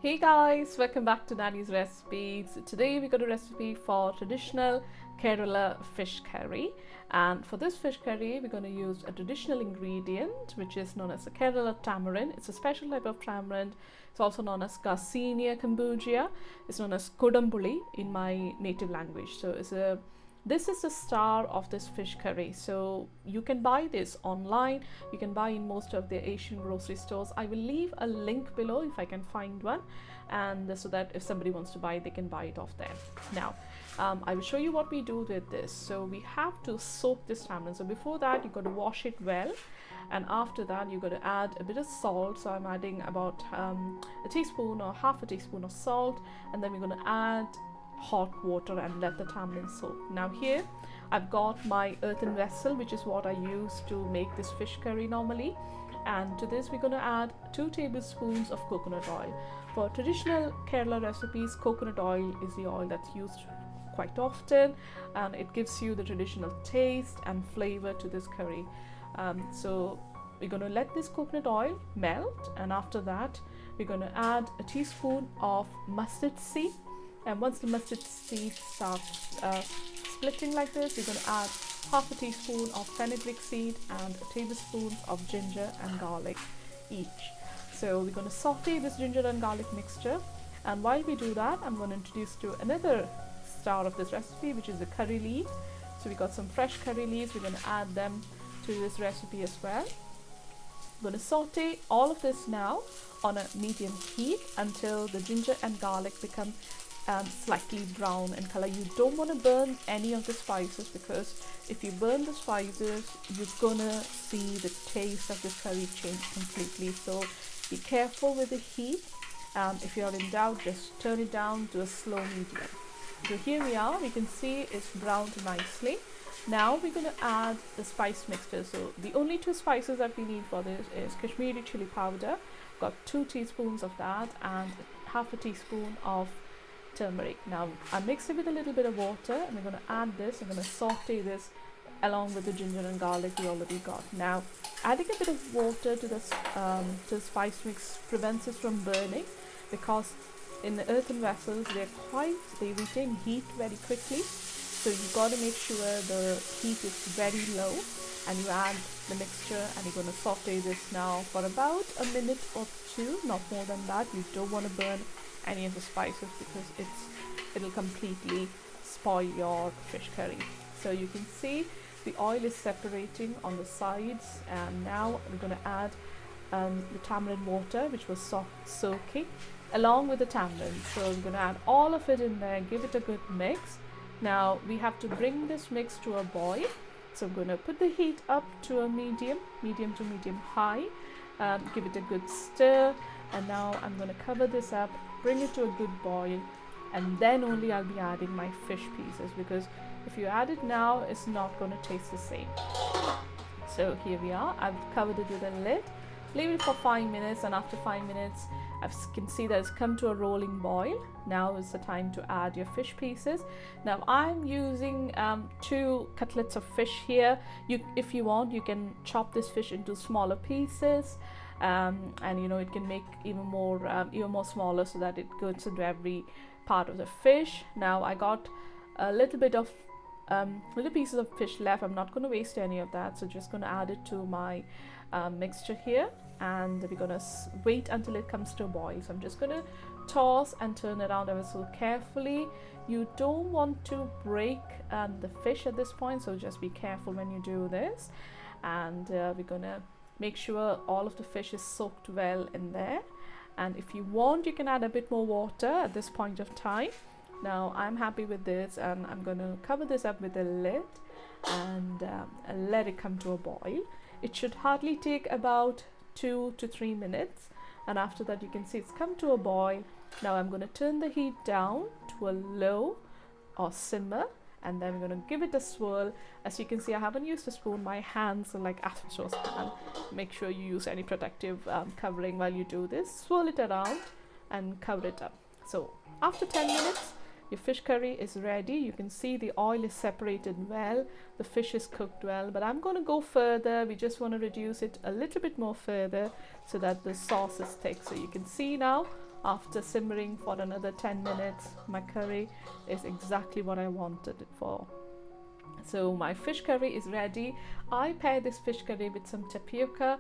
Hey guys, welcome back to Nanny's Recipes. Today we got a recipe for traditional Kerala fish curry, and for this fish curry we're going to use a traditional ingredient which is known as the Kerala Tamarind. It's a special type of tamarind. It's also known as Garcinia Cambogia. It's known as kudampuli in my native language. So this is the star of this fish curry. So you can buy this online. You can buy in most of the Asian grocery stores. I will leave a link below if I can find one, and so that if somebody wants to buy it, they can buy it off there. Now I will show you what we do with this. So we have to soak this salmon. So before that, you've got to wash it well, and after that you've got to add a bit of salt. So I'm adding about a teaspoon or half a teaspoon of salt, and then we're going to add hot water and let the tamarind soak. Now here I've got my earthen vessel, which is what I use to make this fish curry normally, and to this we're going to add 2 tablespoons of coconut oil. For traditional Kerala recipes, coconut oil is the oil that's used quite often, and it gives you the traditional taste and flavor to this curry. So we're going to let this coconut oil melt, and after that we're going to add a teaspoon of mustard seed. And once the mustard seeds start splitting like this, you're going to add half a teaspoon of fenugreek seed and a tablespoon of ginger and garlic each. So we're going to saute this ginger and garlic mixture, and while we do that, I'm going to introduce to another star of this recipe, which is the curry leaves. So we got some fresh curry leaves. We're going to add them to this recipe as well. I'm going to saute all of this now on a medium heat until the ginger and garlic become slightly brown in color. You don't want to burn any of the spices, because if you burn the spices, you're gonna see the taste of this curry change completely. So be careful with the heat. If you're in doubt, just turn it down to a slow medium. So here we are. We can see it's browned nicely. Now we're going to add the spice mixture. So the only 2 spices that we need for this is Kashmiri chilli powder. Got 2 teaspoons of that and half a teaspoon of turmeric. Now I mix it with a little bit of water, and we're going to add this. I'm going to saute this along with the ginger and garlic we already got. Now adding a bit of water to the spice mix prevents it from burning, because in the earthen vessels they retain heat very quickly. So you've got to make sure the heat is very low, and you add the mixture, and you're going to saute this now for about a minute or 2, not more than that. You don't want to burn any of the spices, because it'll completely spoil your fish curry. So you can see the oil is separating on the sides, and now we're going to add the tamarind water, which was soaking along with the tamarind. So we're going to add all of it in there, give it a good mix. Now we have to bring this mix to a boil. So I'm going to put the heat up to a medium to medium high, give it a good stir, and now I'm going to cover this up, bring it to a good boil, and then only I'll be adding my fish pieces, because if you add it now, it's not going to taste the same. So here we are. I've covered it with a lid, leave it for 5 minutes, and after 5 minutes I can see that it's come to a rolling boil. Now is the time to add your fish pieces. Now I'm using 2 cutlets of fish here. If you want, you can chop this fish into smaller pieces, and it can make even more smaller, so that it goes into every part of the fish. Now I got a little bit of little pieces of fish left. I'm not going to waste any of that, so just going to add it to my mixture here, and we're going to wait until it comes to a boil. So I'm just going to toss and turn around ever so carefully. You don't want to break the fish at this point, so just be careful when you do this. And we're going to make sure all of the fish is soaked well in there, and if you want, you can add a bit more water at this point of time. Now I'm happy with this, and I'm going to cover this up with a lid and let it come to a boil. It should hardly take about 2 to 3 minutes, and after that you can see it's come to a boil. Now I'm going to turn the heat down to a low or simmer, and then we're going to give it a swirl. As you can see, I haven't used a spoon. My hands are like asbestos pan. Make sure you use any protective covering while you do this. Swirl it around and cover it up. So after 10 minutes, your fish curry is ready. You can see the oil is separated well, the fish is cooked well, but I'm going to go further. We just want to reduce it a little bit more further so that the sauce is thick. So you can see now after simmering for another 10 minutes, my curry is exactly what I wanted it for. So my fish curry is ready. I pair this fish curry with some tapioca.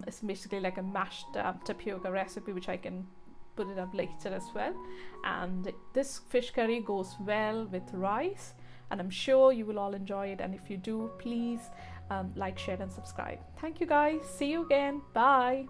It's basically like a mashed tapioca recipe, which I can put it up later as well. And this fish curry goes well with rice, and I'm sure you will all enjoy it. And if you do, please like, share and subscribe. Thank you guys. See you again. Bye.